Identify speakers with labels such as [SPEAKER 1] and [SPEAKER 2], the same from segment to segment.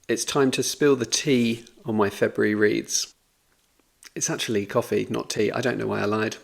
[SPEAKER 1] It's time to spill the tea on my February reads. It's actually coffee, not tea. I don't know why I lied.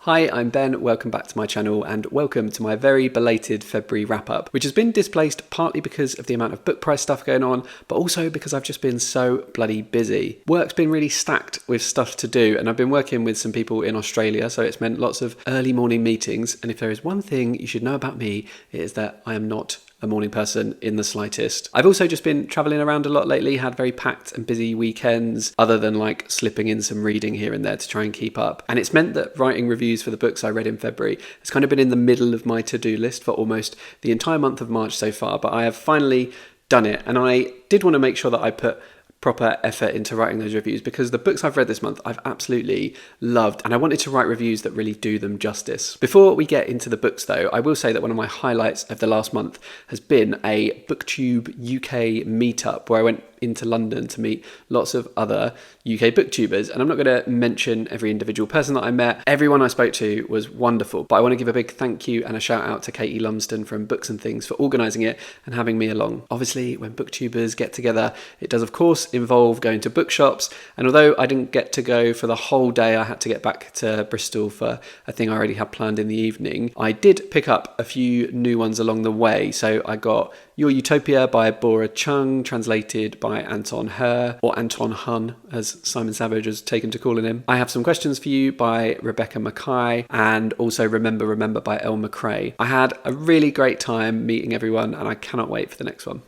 [SPEAKER 1] Hi, I'm Ben, welcome back to my channel and welcome to my very belated February wrap-up, which has been displaced partly because of the amount of book price stuff going on, but also because I've just been so bloody busy. Work's been really stacked with stuff to do, and I've been working with some people in Australia, so it's meant lots of early morning meetings, and if there is one thing you should know about me, it is that I am not a morning person in the slightest. I've also just been travelling around a lot lately, had very packed and busy weekends, other than like slipping in some reading here and there to try and keep up. And it's meant that writing reviews for the books I read in February has kind of been in the middle of my to-do list for almost the entire month of March so far, but I have finally done it. And I did want to make sure that I put proper effort into writing those reviews because the books I've read this month I've absolutely loved, and I wanted to write reviews that really do them justice. Before we get into the books though, I will say that one of my highlights of the last month has been a BookTube UK meetup where I went into London to meet lots of other UK booktubers, and I'm not going to mention every individual person that I met. Everyone I spoke to was wonderful, but I want to give a big thank you and a shout out to Katie Lumsden from Books and Things for organising it and having me along. Obviously, when booktubers get together, it does of course involve going to bookshops, and although I didn't get to go for the whole day, I had to get back to Bristol for a thing I already had planned in the evening. I did pick up a few new ones along the way, so I got Your Utopia by Bora Chung, translated by Anton Hun, or Anton Hun, as Simon Savage has taken to calling him. I Have Some Questions for You by Rebecca Makkai, and also Remember by Elle Machray. I had a really great time meeting everyone, and I cannot wait for the next one.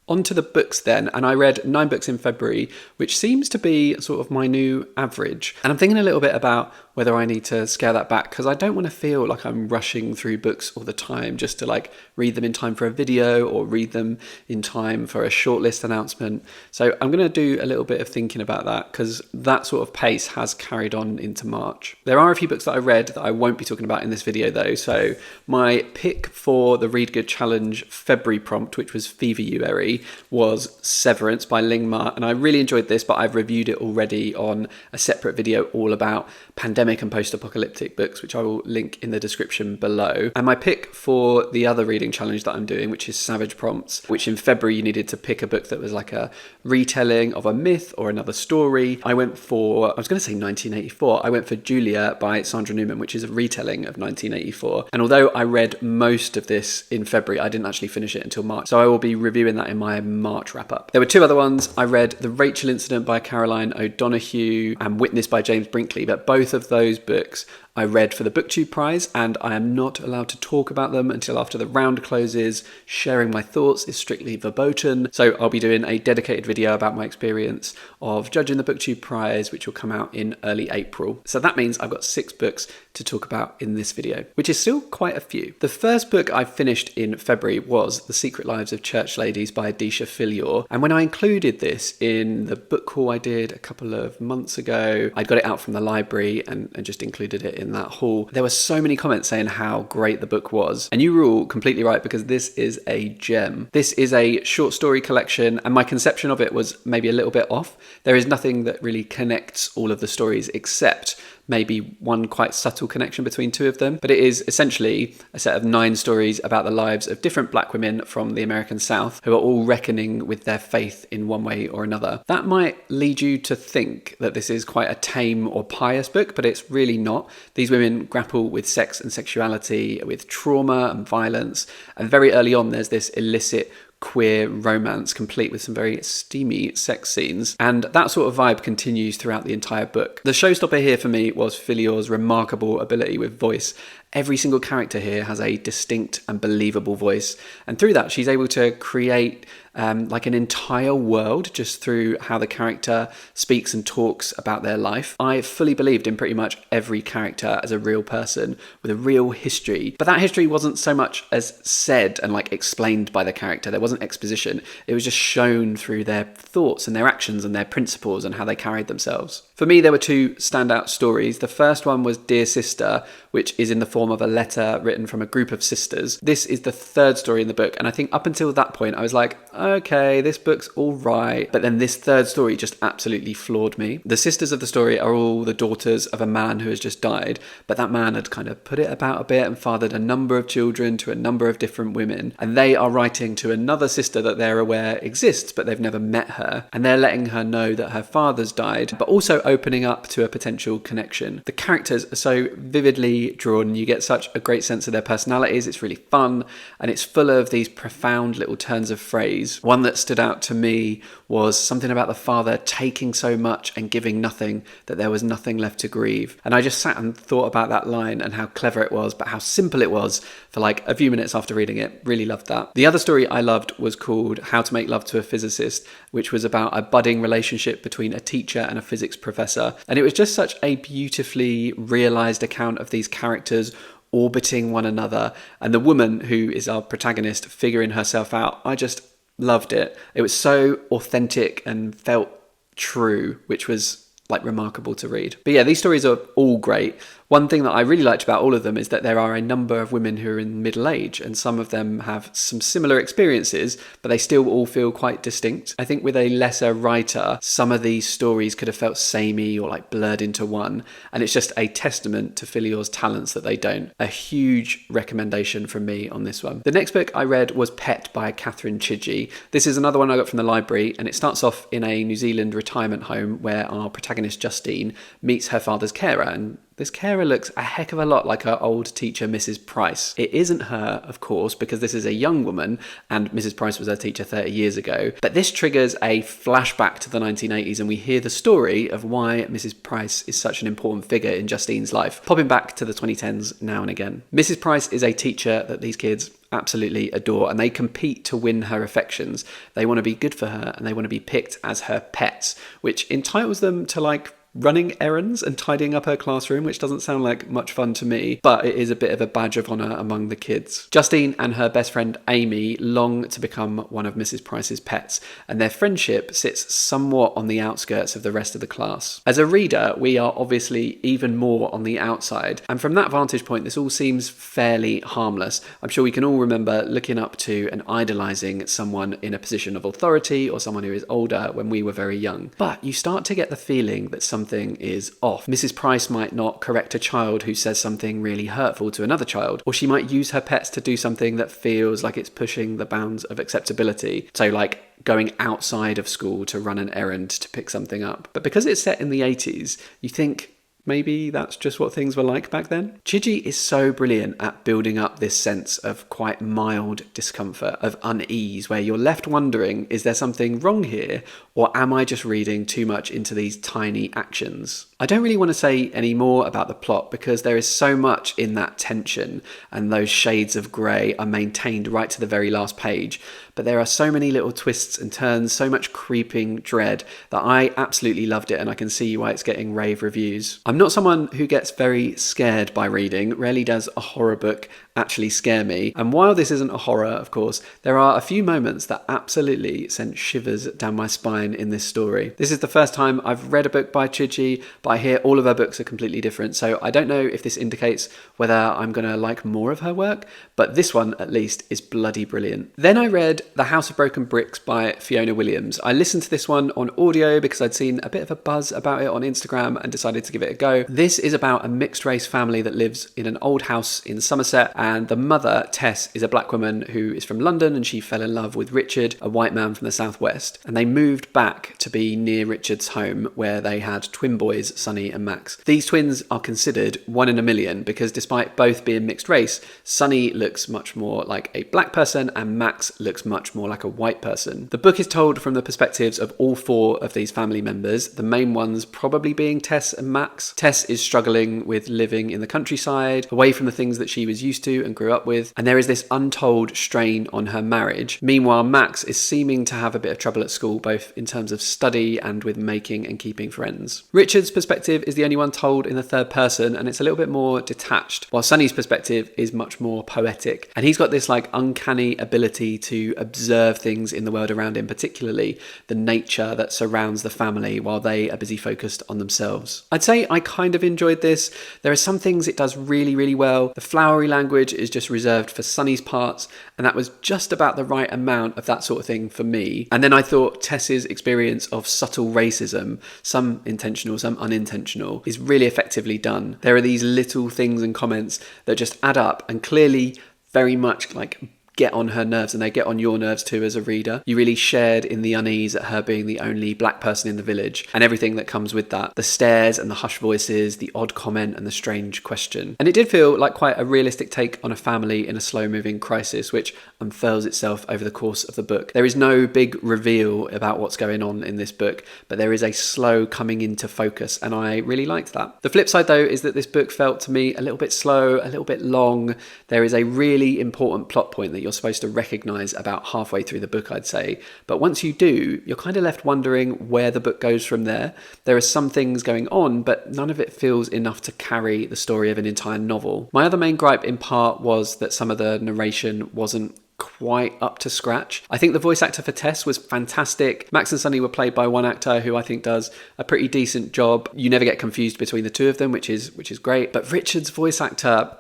[SPEAKER 1] On to the books then, and I read 9 books in February, which seems to be sort of my new average. And I'm thinking a little bit about whether I need to scale that back, because I don't want to feel like I'm rushing through books all the time just to like read them in time for a video or read them in time for a shortlist announcement. So I'm going to do a little bit of thinking about that, because that sort of pace has carried on into March. There are a few books that I read that I won't be talking about in this video though. So my pick for the Read Good Challenge February prompt, which was Feveruary, was Severance by Ling Ma, and I really enjoyed this, but I've reviewed it already on a separate video all about pandemic and post-apocalyptic books, which I will link in the description below. And my pick for the other reading challenge that I'm doing, which is Savage Prompts, which in February you needed to pick a book that was like a retelling of a myth or another story. I went for 1984, I went for Julia by Sandra Newman, which is a retelling of 1984. And although I read most of this in February, I didn't actually finish it until March, so I will be reviewing that in my March wrap-up. There were 2 other ones. I read The Rachel Incident by Caroline O'Donoghue and Witness by James Brinkley, but both of those books I read for the BookTube prize, and I am not allowed to talk about them until after the round closes. Sharing my thoughts is strictly verboten, so I'll be doing a dedicated video about my experience of judging the BookTube prize, which will come out in early April. So that means I've got 6 books to talk about in this video, which is still quite a few. The first book I finished in February was The Secret Lives of Church Ladies by Deesha Philyaw, and when I included this in the book haul I did a couple of months ago, I got it out from the library and just included it in that haul. There were so many comments saying how great the book was, and you were all completely right, because this is a gem. This is a short story collection, and my conception of it was maybe a little bit off. There is nothing that really connects all of the stories except maybe one quite subtle connection between 2 of them, but it is essentially a set of 9 stories about the lives of different black women from the American South who are all reckoning with their faith in one way or another. That might lead you to think that this is quite a tame or pious book, but it's really not. These women grapple with sex and sexuality, with trauma and violence, and very early on there's this illicit queer romance complete with some very steamy sex scenes, and that sort of vibe continues throughout the entire book. The showstopper here for me was Philyaw's remarkable ability with voice. Every single character here has a distinct and believable voice, and through that she's able to create like an entire world just through how the character speaks and talks about their life. I fully believed in pretty much every character as a real person with a real history, but that history wasn't so much as said and like explained by the character. There wasn't exposition. It was just shown through their thoughts and their actions and their principles and how they carried themselves. For me, there were 2 standout stories. The first one was Dear Sister, which is in the form of a letter written from a group of sisters. This is the 3rd story in the book, and I think up until that point I was like, okay, this book's all right. But then this third story just absolutely floored me. The sisters of the story are all the daughters of a man who has just died, but that man had kind of put it about a bit and fathered a number of children to a number of different women. And they are writing to another sister that they're aware exists, but they've never met her. And they're letting her know that her father's died, but also opening up to a potential connection. The characters are so vividly drawn. You get such a great sense of their personalities. It's really fun, and it's full of these profound little turns of phrase. One that stood out to me was something about the father taking so much and giving nothing that there was nothing left to grieve. And I just sat and thought about that line and how clever it was, but how simple it was for like a few minutes after reading it. Really loved that. The other story I loved was called How to Make Love to a Physicist, which was about a budding relationship between a teacher and a physics professor. And it was just such a beautifully realised account of these characters orbiting one another, and the woman who is our protagonist figuring herself out. I just loved it. It was so authentic and felt true, which was like remarkable to read. But yeah, these stories are all great. One thing that I really liked about all of them is that there are a number of women who are in middle age, and some of them have some similar experiences, but they still all feel quite distinct. I think with a lesser writer, some of these stories could have felt samey or like blurred into one, and it's just a testament to Philyaw's talents that they don't. A huge recommendation from me on this one. The next book I read was Pet by Catherine Chidgey. This is another one I got from the library, and it starts off in a New Zealand retirement home where our protagonist Justine meets her father's carer, and this carer looks a heck of a lot like her old teacher, Mrs. Price. It isn't her, of course, because this is a young woman and Mrs. Price was her teacher 30 years ago. But this triggers a flashback to the 1980s, and we hear the story of why Mrs. Price is such an important figure in Justine's life, popping back to the 2010s now and again. Mrs. Price is a teacher that these kids absolutely adore, and they compete to win her affections. They want to be good for her, and they want to be picked as her pets, which entitles them to like running errands and tidying up her classroom, which doesn't sound like much fun to me, but it is a bit of a badge of honour among the kids. Justine and her best friend Amy long to become one of Mrs. Price's pets, and their friendship sits somewhat on the outskirts of the rest of the class. As a reader, we are obviously even more on the outside, and from that vantage point, this all seems fairly harmless. I'm sure we can all remember looking up to and idolising someone in a position of authority or someone who is older when we were very young. But you start to get the feeling that something is off. Mrs. Price might not correct a child who says something really hurtful to another child, or she might use her pets to do something that feels like it's pushing the bounds of acceptability. So like going outside of school to run an errand to pick something up. But because it's set in the 80s, you think maybe that's just what things were like back then. Chidgey is so brilliant at building up this sense of quite mild discomfort, of unease, where you're left wondering, is there something wrong here? Or am I just reading too much into these tiny actions? I don't really want to say any more about the plot because there is so much in that tension, and those shades of grey are maintained right to the very last page. But there are so many little twists and turns, so much creeping dread that I absolutely loved it, and I can see why it's getting rave reviews. I'm not someone who gets very scared by reading. Rarely does a horror book actually scare me. And while this isn't a horror, of course, there are a few moments that absolutely sent shivers down my spine in this story. This is the first time I've read a book by Chidgey, but I hear all of her books are completely different, so I don't know if this indicates whether I'm going to like more of her work, but this one at least is bloody brilliant. Then I read The House of Broken Bricks by Fiona Williams. I listened to this one on audio because I'd seen a bit of a buzz about it on Instagram and decided to give it a go. This is about a mixed race family that lives in an old house in Somerset, and the mother, Tess, is a black woman who is from London, and she fell in love with Richard, a white man from the southwest, and they moved back to be near Richard's home where they had twin boys, Sonny and Max. These twins are considered one in a million because despite both being mixed race, Sonny looks much more like a black person and Max looks much more like a white person. The book is told from the perspectives of all four of these family members, the main ones probably being Tess and Max. Tess is struggling with living in the countryside, away from the things that she was used to and grew up with, and there is this untold strain on her marriage. Meanwhile, Max is seeming to have a bit of trouble at school, both in terms of study and with making and keeping friends. Richard's perspective is the only one told in the third person, and it's a little bit more detached, while Sonny's perspective is much more poetic. And he's got this like uncanny ability to observe things in the world around him, particularly the nature that surrounds the family while they are busy focused on themselves. I'd say I kind of enjoyed this. There are some things it does really, really well. The flowery language language is just reserved for Sunny's parts, and that was just about the right amount of that sort of thing for me. And then I thought Tess's experience of subtle racism, some intentional, some unintentional, is really effectively done. There are these little things and comments that just add up and clearly very much like get on her nerves, and they get on your nerves too as a reader. You really shared in the unease at her being the only black person in the village and everything that comes with that. The stares and the hushed voices, the odd comment and the strange question. And it did feel like quite a realistic take on a family in a slow-moving crisis, which unfurls itself over the course of the book. There is no big reveal about what's going on in this book, but there is a slow coming into focus, and I really liked that. The flip side though is that this book felt to me a little bit slow, a little bit long. There is a really important plot point that you're supposed to recognise about halfway through the book, I'd say. But once you do, you're kind of left wondering where the book goes from there. There are some things going on, but none of it feels enough to carry the story of an entire novel. My other main gripe in part was that some of the narration wasn't quite up to scratch. I think the voice actor for Tess was fantastic. Max and Sunny were played by one actor who I think does a pretty decent job. You never get confused between the two of them, which is great. But Richard's voice actor,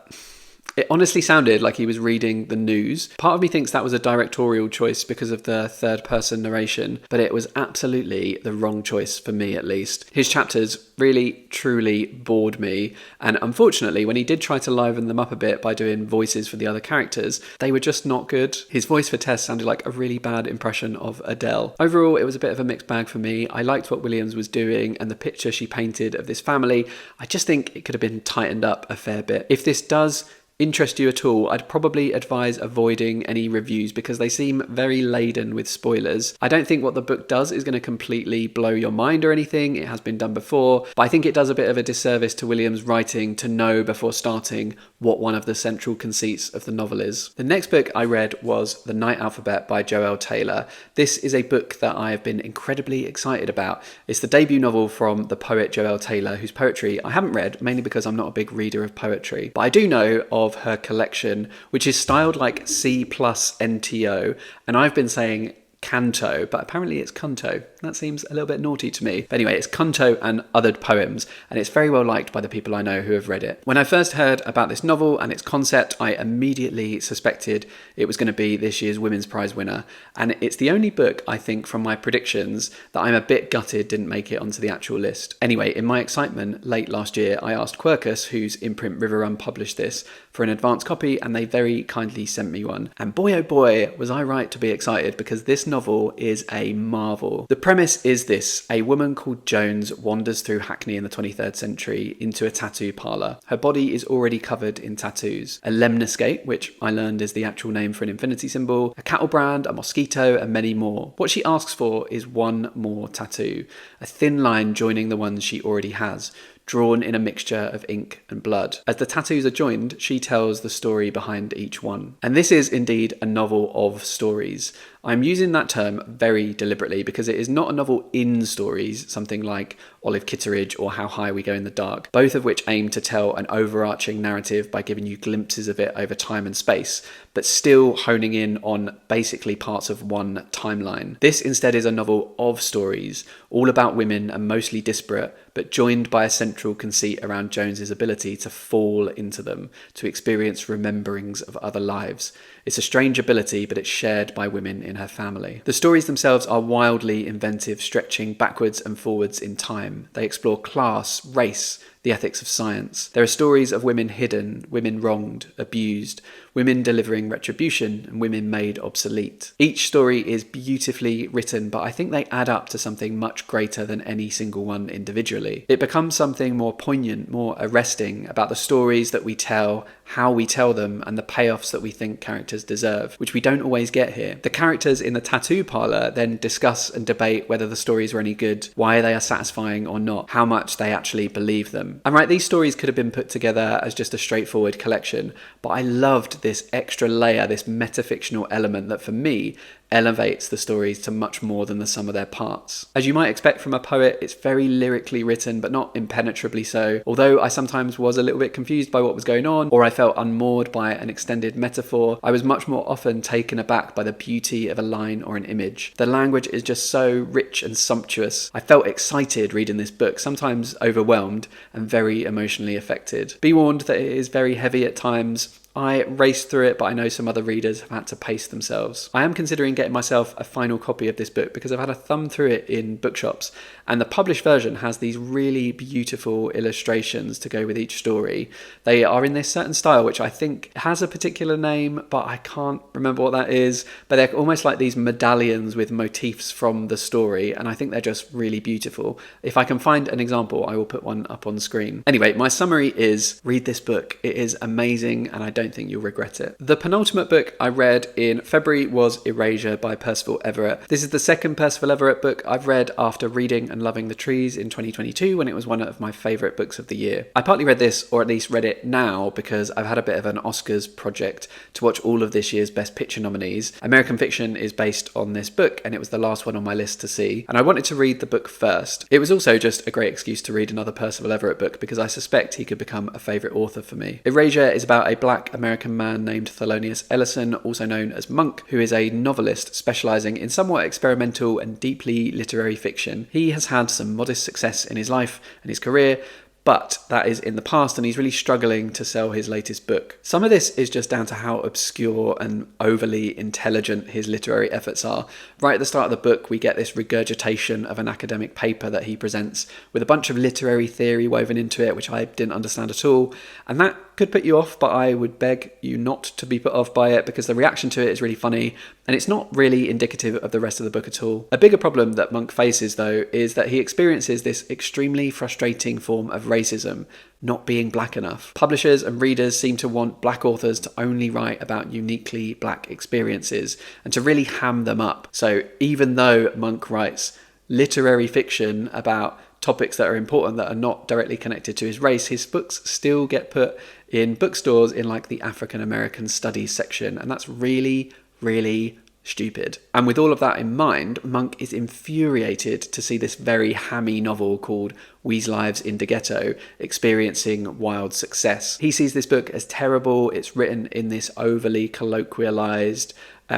[SPEAKER 1] it honestly sounded like he was reading the news. Part of me thinks that was a directorial choice because of the third-person narration, but it was absolutely the wrong choice for me, at least. His chapters really, truly bored me, and unfortunately, when he did try to liven them up a bit by doing voices for the other characters, they were just not good. His voice for Tess sounded like a really bad impression of Adele. Overall, it was a bit of a mixed bag for me. I liked what Williams was doing and the picture she painted of this family. I just think it could have been tightened up a fair bit. If this does interest you at all, I'd probably advise avoiding any reviews because they seem very laden with spoilers. I don't think what the book does is going to completely blow your mind or anything. It has been done before, but I think it does a bit of a disservice to Williams' writing to know before starting what one of the central conceits of the novel is. The next book I read was The Night Alphabet by Joelle Taylor. This is a book that I have been incredibly excited about. It's the debut novel from the poet Joelle Taylor, whose poetry I haven't read, mainly because I'm not a big reader of poetry, but I do know of her collection, which is styled like C+nto, and I've been saying canto, but apparently it's cunto. That seems a little bit naughty to me. But anyway, it's cunto and othered poems, and it's very well liked by the people I know who have read it. When I first heard about this novel and its concept, I immediately suspected it was going to be this year's Women's Prize winner, and it's the only book, I think, from my predictions that I'm a bit gutted didn't make it onto the actual list. Anyway, in my excitement, late last year, I asked Quercus, whose imprint River Run published this, for an advance copy, and they very kindly sent me one. And boy oh boy, was I right to be excited, because this novel is a marvel. The premise is this: a woman called Jones wanders through Hackney in the 23rd century into a tattoo parlour. Her body is already covered in tattoos. A lemniscate, which I learned is the actual name for an infinity symbol, a cattle brand, a mosquito, and many more. What she asks for is one more tattoo, a thin line joining the ones she already has, drawn in a mixture of ink and blood. As the tattoos are joined, she tells the story behind each one. And this is indeed a novel of stories. I'm using that term very deliberately because it is not a novel in stories, something like Olive Kitteridge or How High We Go in the Dark, both of which aim to tell an overarching narrative by giving you glimpses of it over time and space, but still honing in on basically parts of one timeline. This instead is a novel of stories, all about women and mostly disparate, but joined by a central conceit around Jones's ability to fall into them, to experience rememberings of other lives. It's a strange ability, but it's shared by women in her family. The stories themselves are wildly inventive, stretching backwards and forwards in time. They explore class, race, the ethics of science. There are stories of women hidden, women wronged, abused, women delivering retribution, and women made obsolete. Each story is beautifully written, but I think they add up to something much greater than any single one individually. It becomes something more poignant, more arresting about the stories that we tell, how we tell them, and the payoffs that we think characters deserve, which we don't always get here. The characters in the tattoo parlour then discuss and debate whether the stories are any good, why they are satisfying or not, how much they actually believe them. And right, these stories could have been put together as just a straightforward collection, but I loved this extra layer, this metafictional element that for me elevates the stories to much more than the sum of their parts. As you might expect from a poet, it's very lyrically written, but not impenetrably so. Although I sometimes was a little bit confused by what was going on, or I felt unmoored by an extended metaphor, I was much more often taken aback by the beauty of a line or an image. The language is just so rich and sumptuous. I felt excited reading this book, sometimes overwhelmed and very emotionally affected. Be warned that it is very heavy at times. I raced through it, but I know some other readers have had to pace themselves. I am considering getting myself a final copy of this book because I've had a thumb through it in bookshops, and the published version has these really beautiful illustrations to go with each story. They are in this certain style, which I think has a particular name, but I can't remember what that is. But they're almost like these medallions with motifs from the story, and I think they're just really beautiful. If I can find an example, I will put one up on screen. Anyway, my summary is read this book. It is amazing, and I don't think you'll regret it. The penultimate book I read in February was Erasure by Percival Everett. This is the second Percival Everett book I've read after reading and loving The Trees in 2022, when it was one of my favourite books of the year. I partly read this, or at least read it now, because I've had a bit of an Oscars project to watch all of this year's Best Picture nominees. American Fiction is based on this book, and it was the last one on my list to see, and I wanted to read the book first. It was also just a great excuse to read another Percival Everett book, because I suspect he could become a favourite author for me. Erasure is about a black American man named Thelonious Ellison, also known as Monk, who is a novelist specialising in somewhat experimental and deeply literary fiction. He has had some modest success in his life and his career, but that is in the past, and he's really struggling to sell his latest book. Some of this is just down to how obscure and overly intelligent his literary efforts are. Right at the start of the book, we get this regurgitation of an academic paper that he presents with a bunch of literary theory woven into it, which I didn't understand at all, and that could put you off, but I would beg you not to be put off by it, because the reaction to it is really funny, and it's not really indicative of the rest of the book at all. A bigger problem that Monk faces, though, is that he experiences this extremely frustrating form of racism, not being black enough. Publishers and readers seem to want black authors to only write about uniquely black experiences and to really ham them up. So even though Monk writes literary fiction about topics that are important that are not directly connected to his race, his books still get put in bookstores in like the African American studies section, and that's really, really stupid. And with all of that in mind, Monk is infuriated to see this very hammy novel called We's Lives in the Ghetto experiencing wild success. He sees this book as terrible. It's written in this overly colloquialized,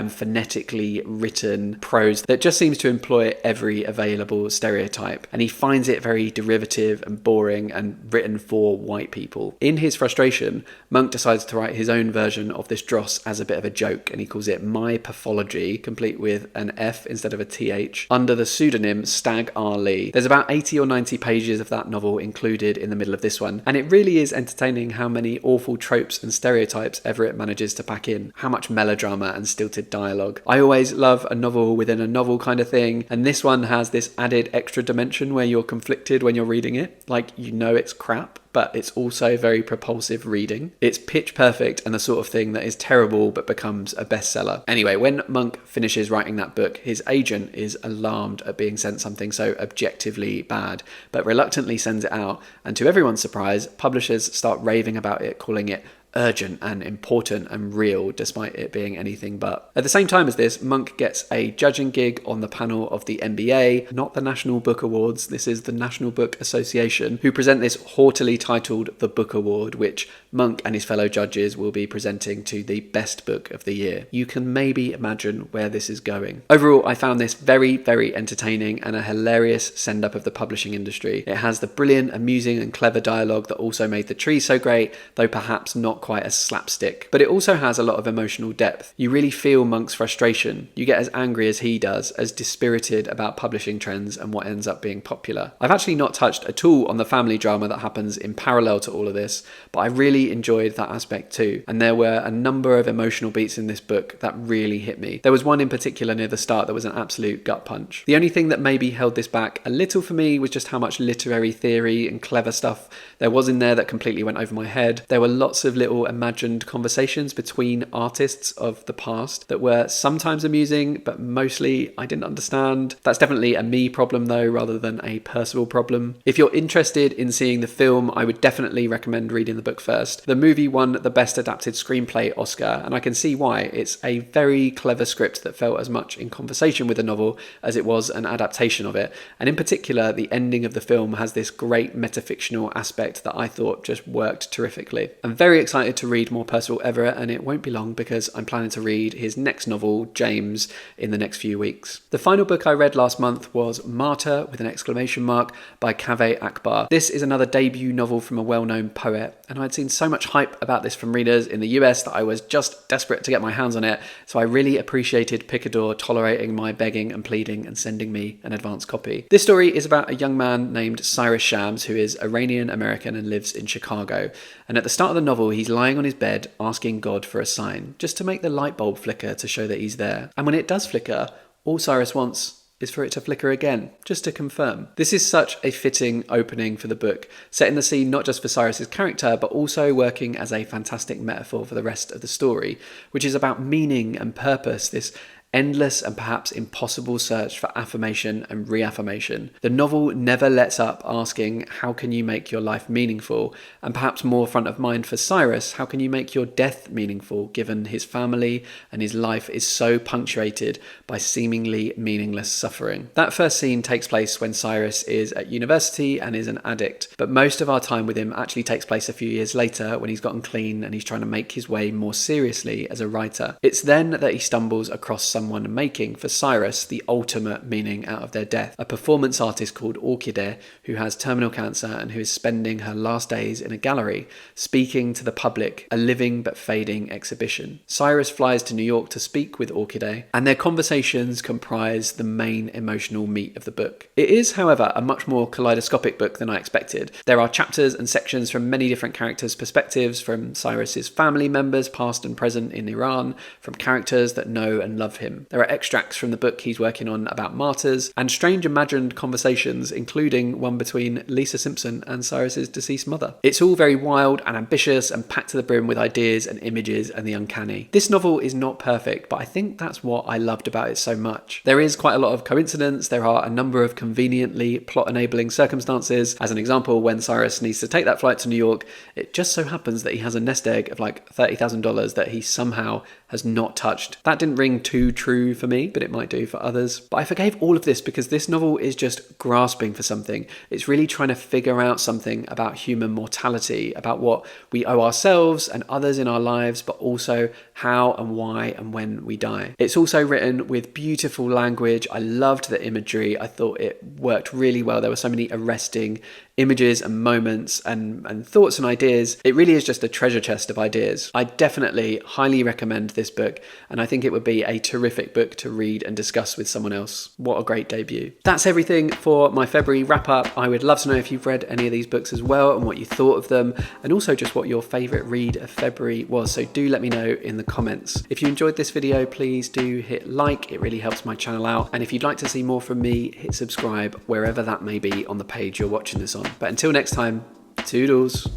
[SPEAKER 1] phonetically written prose that just seems to employ every available stereotype, and he finds it very derivative and boring and written for white people. In his frustration, Monk decides to write his own version of this dross as a bit of a joke, and he calls it My Pathology, complete with an F instead of a TH, under the pseudonym Stag R. Lee. There's about 80 or 90 pages of that novel included in the middle of this one, and it really is entertaining how many awful tropes and stereotypes Everett manages to pack in, how much melodrama and stilted dialogue. I always love a novel within a novel kind of thing, and this one has this added extra dimension where you're conflicted when you're reading it. Like, you know it's crap, but it's also very propulsive reading. It's pitch perfect and the sort of thing that is terrible but becomes a bestseller. Anyway, when Monk finishes writing that book, his agent is alarmed at being sent something so objectively bad, but reluctantly sends it out, and to everyone's surprise, publishers start raving about it, calling it urgent and important and real, despite it being anything but. At the same time as this, Monk gets a judging gig on the panel of the NBA, not the National Book Awards, this is the National Book Association, who present this haughtily titled The Book Award, which Monk and his fellow judges will be presenting to the best book of the year. You can maybe imagine where this is going. Overall, I found this very, very entertaining and a hilarious send-up of the publishing industry. It has the brilliant, amusing and clever dialogue that also made The Tree so great, though perhaps not quite as slapstick. But it also has a lot of emotional depth. You really feel Monk's frustration. You get as angry as he does, as dispirited about publishing trends and what ends up being popular. I've actually not touched at all on the family drama that happens in parallel to all of this, but I really enjoyed that aspect too. And there were a number of emotional beats in this book that really hit me. There was one in particular near the start that was an absolute gut punch. The only thing that maybe held this back a little for me was just how much literary theory and clever stuff there was in there that completely went over my head. There were lots of little imagined conversations between artists of the past that were sometimes amusing, but mostly I didn't understand. That's definitely a me problem though, rather than a Percival problem. If you're interested in seeing the film, I would definitely recommend reading the book first. The movie won the Best Adapted Screenplay Oscar, and I can see why. It's a very clever script that felt as much in conversation with the novel as it was an adaptation of it, and in particular the ending of the film has this great metafictional aspect that I thought just worked terrifically. I'm very excited excited to read more Percival Everett, and it won't be long because I'm planning to read his next novel, James, in the next few weeks. The final book I read last month was Martyr with an exclamation mark by Kaveh Akbar. This is another debut novel from a well-known poet, and I'd seen so much hype about this from readers in the US that I was just desperate to get my hands on it, so I really appreciated Picador tolerating my begging and pleading and sending me an advance copy. This story is about a young man named Cyrus Shams who is Iranian American and lives in Chicago, and at the start of the novel he's lying on his bed asking God for a sign, just to make the light bulb flicker to show that he's there. And when it does flicker, all Cyrus wants is for it to flicker again, just to confirm. This is such a fitting opening for the book, setting the scene not just for Cyrus's character, but also working as a fantastic metaphor for the rest of the story, which is about meaning and purpose, this endless and perhaps impossible search for affirmation and reaffirmation. The novel never lets up asking, how can you make your life meaningful? And perhaps more front of mind for Cyrus, how can you make your death meaningful, given his family and his life is so punctuated by seemingly meaningless suffering? That first scene takes place when Cyrus is at university and is an addict, but most of our time with him actually takes place a few years later when he's gotten clean and he's trying to make his way more seriously as a writer. It's then that he stumbles across someone making, for Cyrus, the ultimate meaning out of their death. A performance artist called Orchidea, who has terminal cancer and who is spending her last days in a gallery, speaking to the public, a living but fading exhibition. Cyrus flies to New York to speak with Orchidea, and their conversations comprise the main emotional meat of the book. It is, however, a much more kaleidoscopic book than I expected. There are chapters and sections from many different characters' perspectives, from Cyrus's family members, past and present in Iran, from characters that know and love him. There are extracts from the book he's working on about martyrs, and strange imagined conversations, including one between Lisa Simpson and Cyrus's deceased mother. It's all very wild and ambitious and packed to the brim with ideas and images and the uncanny. This novel is not perfect, but I think that's what I loved about it so much. There is quite a lot of coincidence. There are a number of conveniently plot-enabling circumstances. As an example, when Cyrus needs to take that flight to New York, it just so happens that he has a nest egg of like $30,000 that he somehow has not touched. That didn't ring too true for me, but it might do for others. But I forgave all of this because this novel is just grasping for something. It's really trying to figure out something about human mortality, about what we owe ourselves and others in our lives, but also how and why and when we die. It's also written with beautiful language. I loved the imagery. I thought it worked really well. There were so many arresting images and moments and thoughts and ideas. It really is just a treasure chest of ideas. I definitely highly recommend this book, and I think it would be a terrific book to read and discuss with someone else. What a great debut. That's everything for my February wrap up. I would love to know if you've read any of these books as well and what you thought of them, and also just what your favourite read of February was, so do let me know in the comments. If you enjoyed this video, please do hit like, it really helps my channel out, and if you'd like to see more from me, hit subscribe wherever that may be on the page you're watching this on. But until next time, toodles.